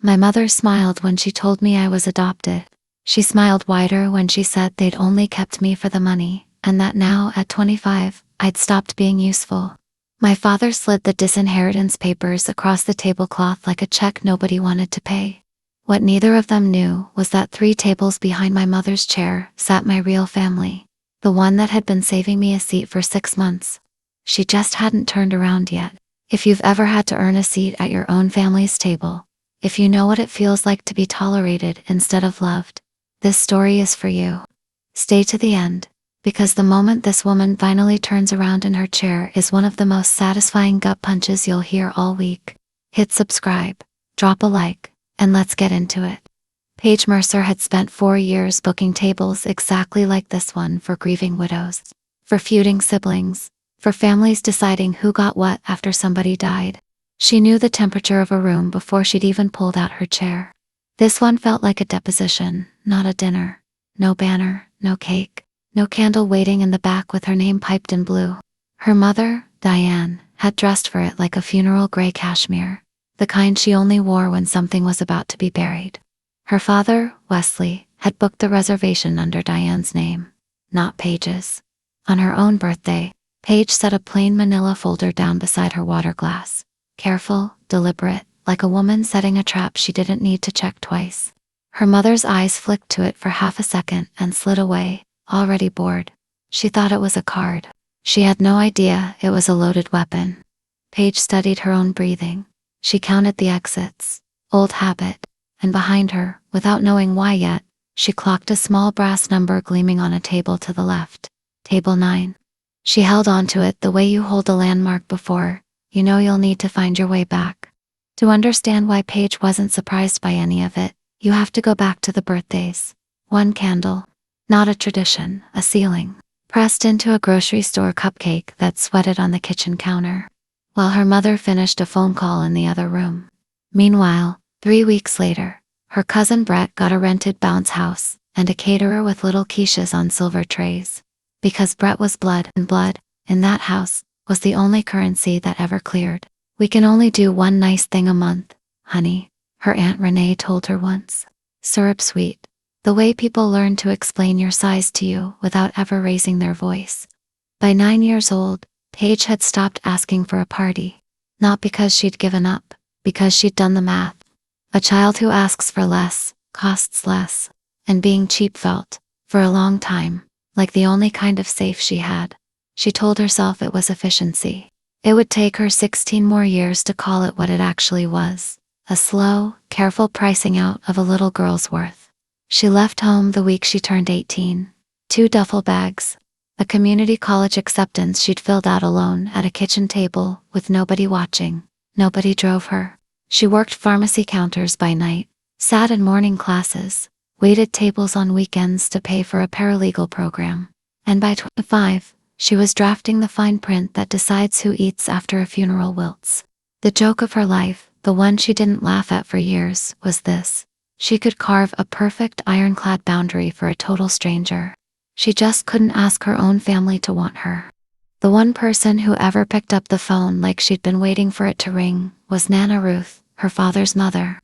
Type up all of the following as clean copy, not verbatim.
My mother smiled when she told me I was adopted. She smiled wider when she said they'd only kept me for the money, and that now, at 25, I'd stopped being useful. My father slid the disinheritance papers across the tablecloth like a check nobody wanted to pay. What neither of them knew was that 3 tables behind my mother's chair sat my real family, the one that had been saving me a seat for 6 months. She just hadn't turned around yet. If you've ever had to earn a seat at your own family's table, if you know what it feels like to be tolerated instead of loved, this story is for you. Stay to the end, because the moment this woman finally turns around in her chair is one of the most satisfying gut punches you'll hear all week. Hit subscribe, drop a like, and let's get into it. Paige Mercer had spent 4 years booking tables exactly like this one for grieving widows, for feuding siblings, for families deciding who got what after somebody died. She knew the temperature of a room before she'd even pulled out her chair. This one felt like a deposition, not a dinner. No banner, no cake, no candle waiting in the back with her name piped in blue. Her mother, Diane, had dressed for it like a funeral gray cashmere, the kind she only wore when something was about to be buried. Her father, Wesley, had booked the reservation under Diane's name, not Paige's. On her own birthday, Paige set a plain manila folder down beside her water glass. Careful, deliberate, like a woman setting a trap she didn't need to check twice. Her mother's eyes flicked to it for half a second and slid away, already bored. She thought it was a card. She had no idea it was a loaded weapon. Paige studied her own breathing. She counted the exits. Old habit. And behind her, without knowing why yet, she clocked a small brass number gleaming on a table to the left. Table 9. She held onto it the way you hold a landmark before you know you'll need to find your way back. To understand why Paige wasn't surprised by any of it, you have to go back to the birthdays. 1 candle. Not a tradition, a ceiling. Pressed into a grocery store cupcake that sweated on the kitchen counter, while her mother finished a phone call in the other room. Meanwhile, 3 weeks later, her cousin Brett got a rented bounce house and a caterer with little quiches on silver trays. Because Brett was blood, and blood, in that house, was the only currency that ever cleared. "We can only do one nice thing a month, honey," her Aunt Renee told her once. Syrup sweet. The way people learn to explain your size to you without ever raising their voice. By 9 years old, Paige had stopped asking for a party. Not because she'd given up, because she'd done the math. A child who asks for less, costs less. And being cheap felt, for a long time, like the only kind of safe she had. She told herself it was efficiency. It would take her 16 more years to call it what it actually was. A slow, careful pricing out of a little girl's worth. She left home the week she turned 18. 2 duffel bags. A community college acceptance she'd filled out alone at a kitchen table with nobody watching. Nobody drove her. She worked pharmacy counters by night, sat in morning classes, waited tables on weekends to pay for a paralegal program. And by 25, she was drafting the fine print that decides who eats after a funeral wilts. The joke of her life, the one she didn't laugh at for years, was this. She could carve a perfect ironclad boundary for a total stranger. She just couldn't ask her own family to want her. The one person who ever picked up the phone like she'd been waiting for it to ring was Nana Ruth, her father's mother.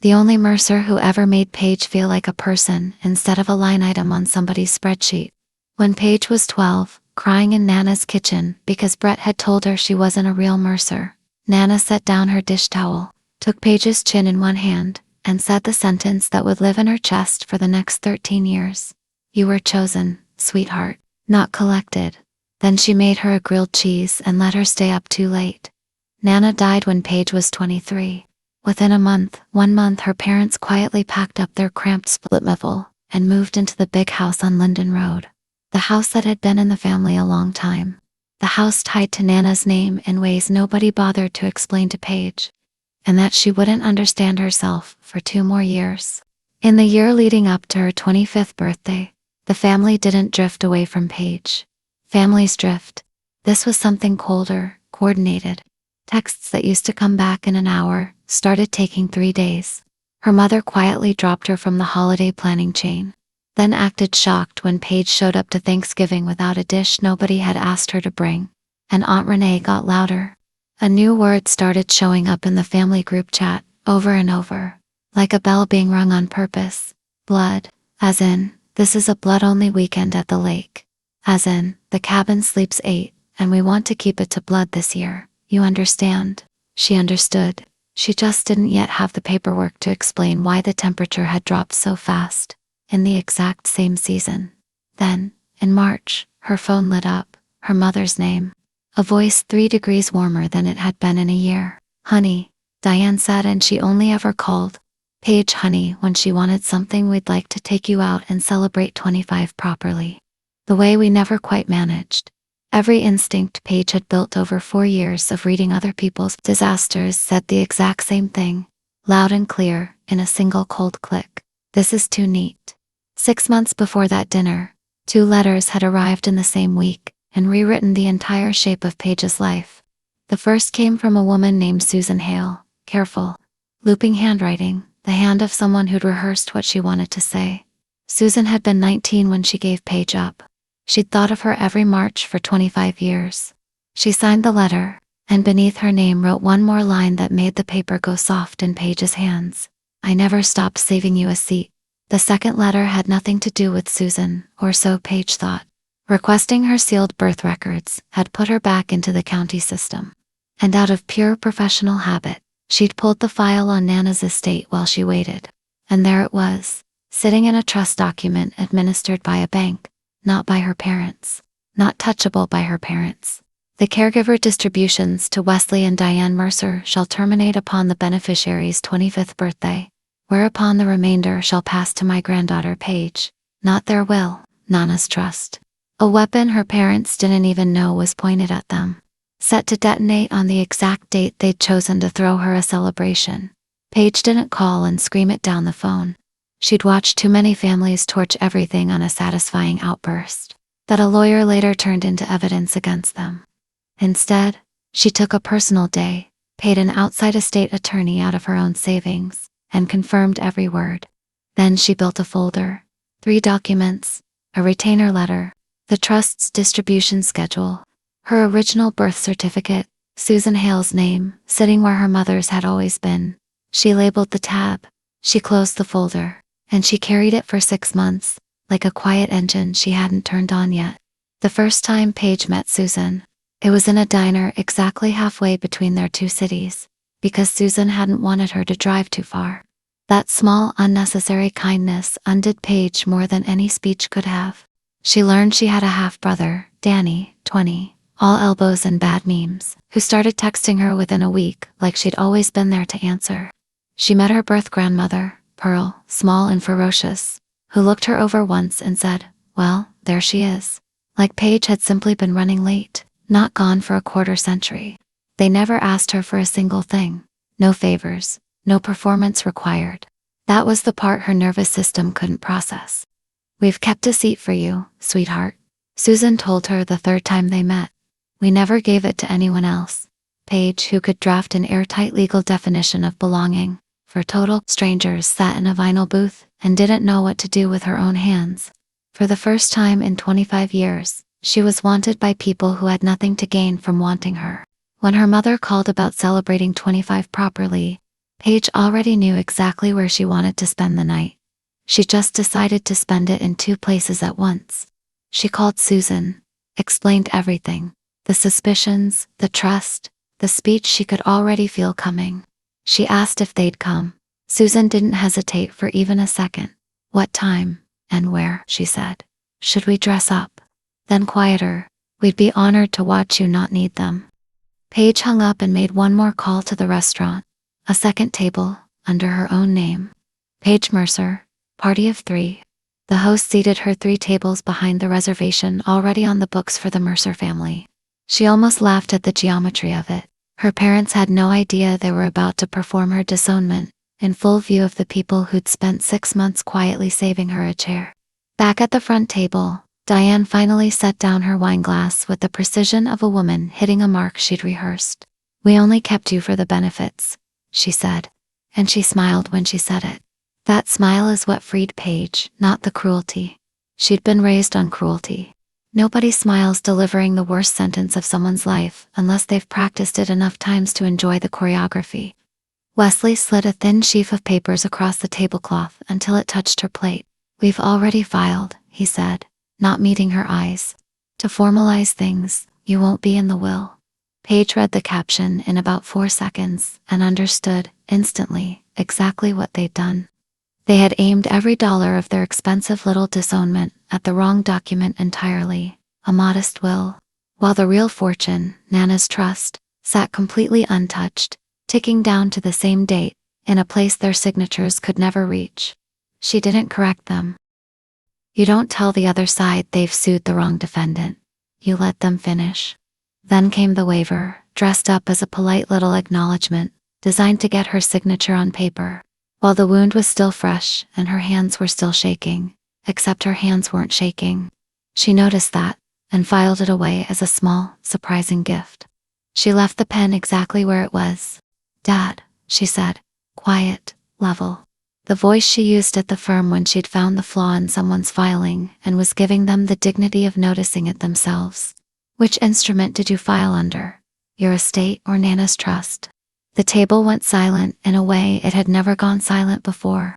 The only Mercer who ever made Paige feel like a person instead of a line item on somebody's spreadsheet. When Paige was 12, crying in Nana's kitchen because Brett had told her she wasn't a real Mercer, Nana set down her dish towel, took Paige's chin in one hand, and said the sentence that would live in her chest for the next 13 years. "You were chosen, sweetheart, not collected." Then she made her a grilled cheese and let her stay up too late. Nana died when Paige was 23. Within 1 month her parents quietly packed up their cramped split-level and moved into the big house on Linden Road. The house that had been in the family a long time. The house tied to Nana's name in ways nobody bothered to explain to Paige. And that she wouldn't understand herself for 2 more years. In the year leading up to her 25th birthday, the family didn't drift away from Paige. Families drift. This was something colder, coordinated. Texts that used to come back in an hour started taking 3 days. Her mother quietly dropped her from the holiday planning chain, then acted shocked when Paige showed up to Thanksgiving without a dish nobody had asked her to bring. And Aunt Renee got louder. A new word started showing up in the family group chat, over and over. like a bell being rung on purpose. Blood, as in, this is a blood-only weekend at the lake. As in, the cabin sleeps 8, and we want to keep it to blood this year. You understand? She understood. She just didn't yet have the paperwork to explain why the temperature had dropped so fast, in the exact same season. Then, in March, her phone lit up, her mother's name. A voice 3 degrees warmer than it had been in a year. Honey, Diane said, and she only ever called Paige honey when she wanted something. We'd like to take you out and celebrate 25 properly. The way we never quite managed. Every instinct Paige had built over 4 years of reading other people's disasters said the exact same thing, loud and clear, in a single cold click. This is too neat. 6 months before that dinner, 2 letters had arrived in the same week and rewritten the entire shape of Paige's life. The first came from a woman named Susan Hale, careful, looping handwriting, the hand of someone who'd rehearsed what she wanted to say. Susan had been 19 when she gave Paige up. She'd thought of her every March for 25 years. She signed the letter, and beneath her name wrote one more line that made the paper go soft in Paige's hands. I never stopped saving you a seat. The second letter had nothing to do with Susan, or so Paige thought. Requesting her sealed birth records had put her back into the county system. And out of pure professional habit, she'd pulled the file on Nana's estate while she waited. And there it was, sitting in a trust document administered by a bank. Not by her parents. Not touchable by her parents. The caregiver distributions to Wesley and Diane Mercer shall terminate upon the beneficiary's 25th birthday, whereupon the remainder shall pass to my granddaughter Paige. Not their will, Nana's trust. A weapon her parents didn't even know was pointed at them. Set to detonate on the exact date they'd chosen to throw her a celebration. Paige didn't call and scream it down the phone. She'd watched too many families torch everything on a satisfying outburst that a lawyer later turned into evidence against them. Instead, she took a personal day, paid an outside estate attorney out of her own savings, and confirmed every word. Then she built a folder, 3 documents, a retainer letter, the trust's distribution schedule, her original birth certificate, Susan Hale's name, sitting where her mother's had always been. She labeled the tab, she closed the folder. And she carried it for 6 months, like a quiet engine she hadn't turned on yet. The first time Paige met Susan, it was in a diner exactly halfway between their 2 cities, because Susan hadn't wanted her to drive too far. That small, unnecessary kindness undid Paige more than any speech could have. She learned she had a half-brother, Danny, 20, all elbows and bad memes, who started texting her within a week like she'd always been there to answer. She met her birth grandmother, Pearl, small and ferocious, who looked her over once and said, well, there she is. Like Paige had simply been running late, not gone for a quarter century. They never asked her for a single thing. No favors, no performance required. That was the part her nervous system couldn't process. We've kept a seat for you, sweetheart, Susan told her the 3rd time they met. We never gave it to anyone else. Paige, who could draft an airtight legal definition of belonging, for total strangers, sat in a vinyl booth and didn't know what to do with her own hands. For the first time in 25 years, she was wanted by people who had nothing to gain from wanting her. When her mother called about celebrating 25 properly, Paige already knew exactly where she wanted to spend the night. She just decided to spend it in 2 places at once. She called Susan, explained everything, the suspicions, the trust, the speech she could already feel coming. She asked if they'd come. Susan didn't hesitate for even a second. What time, and where, she said. Should we dress up? Then quieter, we'd be honored to watch you not need them. Paige hung up and made one more call to the restaurant. A second table, under her own name. Paige Mercer, party of 3. The host seated her 3 tables behind the reservation already on the books for the Mercer family. She almost laughed at the geometry of it. Her parents had no idea they were about to perform her disownment, in full view of the people who'd spent 6 months quietly saving her a chair. Back at the front table, Diane finally set down her wine glass with the precision of a woman hitting a mark she'd rehearsed. We only kept you for the benefits, she said, and she smiled when she said it. That smile is what freed Paige, not the cruelty. She'd been raised on cruelty. Nobody smiles delivering the worst sentence of someone's life unless they've practiced it enough times to enjoy the choreography. Wesley slid a thin sheaf of papers across the tablecloth until it touched her plate. "We've already filed," he said, not meeting her eyes. "To formalize things, you won't be in the will." Paige read the caption in about 4 seconds and understood, instantly, exactly what they'd done. They had aimed every dollar of their expensive little disownment at the wrong document entirely, a modest will, while the real fortune, Nana's trust, sat completely untouched, ticking down to the same date, in a place their signatures could never reach. She didn't correct them. "You don't tell the other side they've sued the wrong defendant. You let them finish." Then came the waiver, dressed up as a polite little acknowledgement, designed to get her signature on paper. While the wound was still fresh and her hands were still shaking, except her hands weren't shaking. She noticed that, and filed it away as a small, surprising gift. She left the pen exactly where it was. "Dad," she said, quiet, level. The voice she used at the firm when she'd found the flaw in someone's filing and was giving them the dignity of noticing it themselves. "Which instrument did you file under? Your estate or Nana's trust?" The table went silent in a way it had never gone silent before.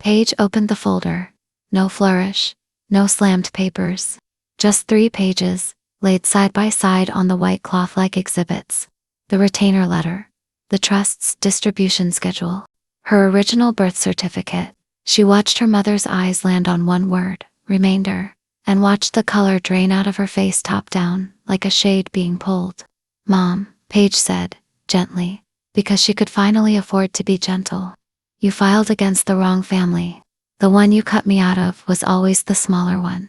Paige opened the folder. No flourish, no slammed papers. Just 3 pages, laid side by side on the white cloth like exhibits. The retainer letter. The trust's distribution schedule. Her original birth certificate. She watched her mother's eyes land on one word, remainder, and watched the color drain out of her face top down, like a shade being pulled. "Mom," Paige said, gently, because she could finally afford to be gentle. "You filed against the wrong family. The one you cut me out of was always the smaller one."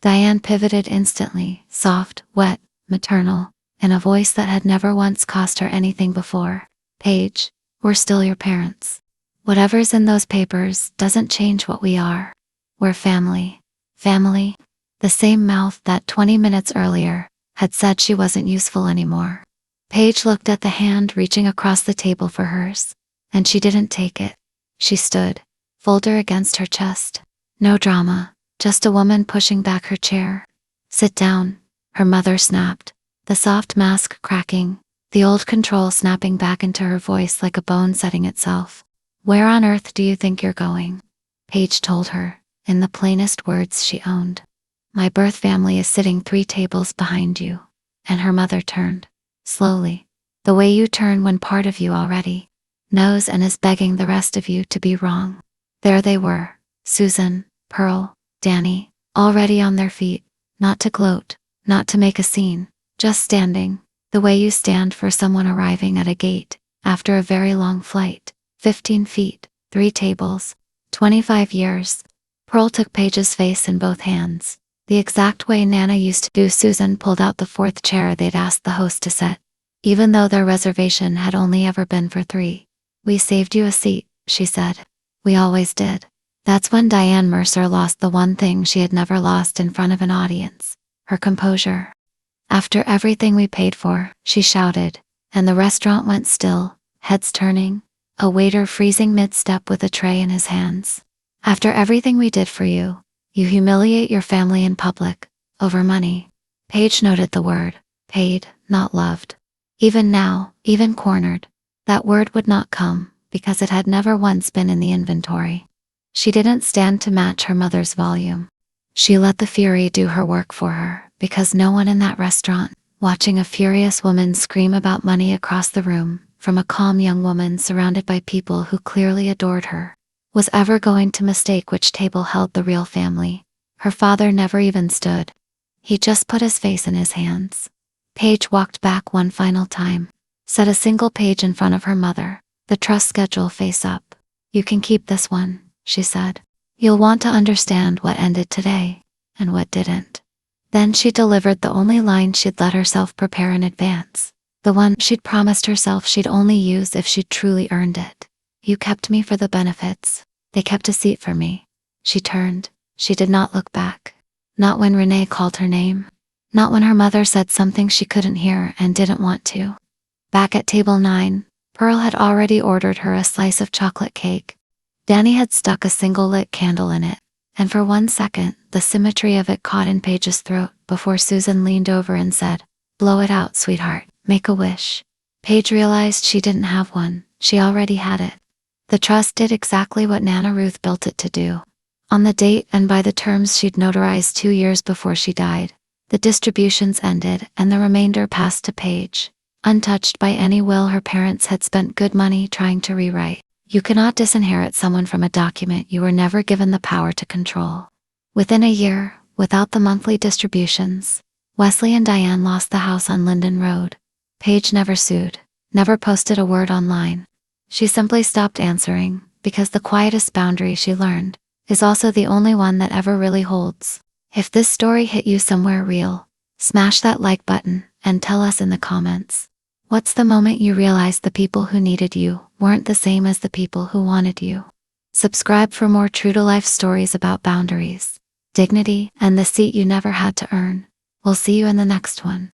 Diane pivoted instantly, soft, wet, maternal, in a voice that had never once cost her anything before. "Paige, we're still your parents. Whatever's in those papers doesn't change what we are. We're family." Family? The same mouth that 20 minutes earlier had said she wasn't useful anymore. Paige looked at the hand reaching across the table for hers, and she didn't take it. She stood, folder against her chest. No drama, just a woman pushing back her chair. "Sit down," her mother snapped, the soft mask cracking, the old control snapping back into her voice like a bone setting itself. "Where on earth do you think you're going?" Paige told her, in the plainest words she owned. "My birth family is sitting 3 tables behind you." And her mother turned. Slowly, the way you turn when part of you already knows and is begging the rest of you to be wrong. There they were, Susan, Pearl, Danny, already on their feet, not to gloat, not to make a scene, just standing, the way you stand for someone arriving at a gate, after a very long flight, 15 feet, 3 tables, 25 years. Pearl took Paige's face in both hands. The exact way Nana used to do. Susan pulled out the 4th chair they'd asked the host to set, even though their reservation had only ever been for 3. "We saved you a seat," she said. "We always did." That's when Diane Mercer lost the one thing she had never lost in front of an audience, her composure. "After everything we paid for," she shouted, and the restaurant went still, heads turning, a waiter freezing mid-step with a tray in his hands. "After everything we did for you, you humiliate your family in public, over money." Paige noted the word, paid, not loved. Even now, even cornered, that word would not come, because it had never once been in the inventory. She didn't stand to match her mother's volume. She let the fury do her work for her, because no one in that restaurant, watching a furious woman scream about money across the room, from a calm young woman surrounded by people who clearly adored her, was ever going to mistake which table held the real family. Her father never even stood. He just put his face in his hands. Paige walked back one final time, set a single page in front of her mother, the trust schedule face up. "You can keep this one," she said. "You'll want to understand what ended today, and what didn't." Then she delivered the only line she'd let herself prepare in advance, the one she'd promised herself she'd only use if she'd truly earned it. "You kept me for the benefits. They kept a seat for me." She turned. She did not look back. Not when Renee called her name. Not when her mother said something she couldn't hear and didn't want to. Back at table 9, Pearl had already ordered her a slice of chocolate cake. Danny had stuck a single lit candle in it, and for 1 second, the symmetry of it caught in Paige's throat before Susan leaned over and said, "Blow it out, sweetheart, make a wish." Paige realized she didn't have one, she already had it. The trust did exactly what Nana Ruth built it to do. On the date and by the terms she'd notarized 2 years before she died, the distributions ended and the remainder passed to Paige, untouched by any will her parents had spent good money trying to rewrite. You cannot disinherit someone from a document you were never given the power to control. Within a year, without the monthly distributions, Wesley and Diane lost the house on Linden Road. Paige never sued, never posted a word online. She simply stopped answering, because the quietest boundary she learned is also the only one that ever really holds. If this story hit you somewhere real, smash that like button and tell us in the comments. What's the moment you realized the people who needed you weren't the same as the people who wanted you? Subscribe for more true-to-life stories about boundaries, dignity, and the seat you never had to earn. We'll see you in the next one.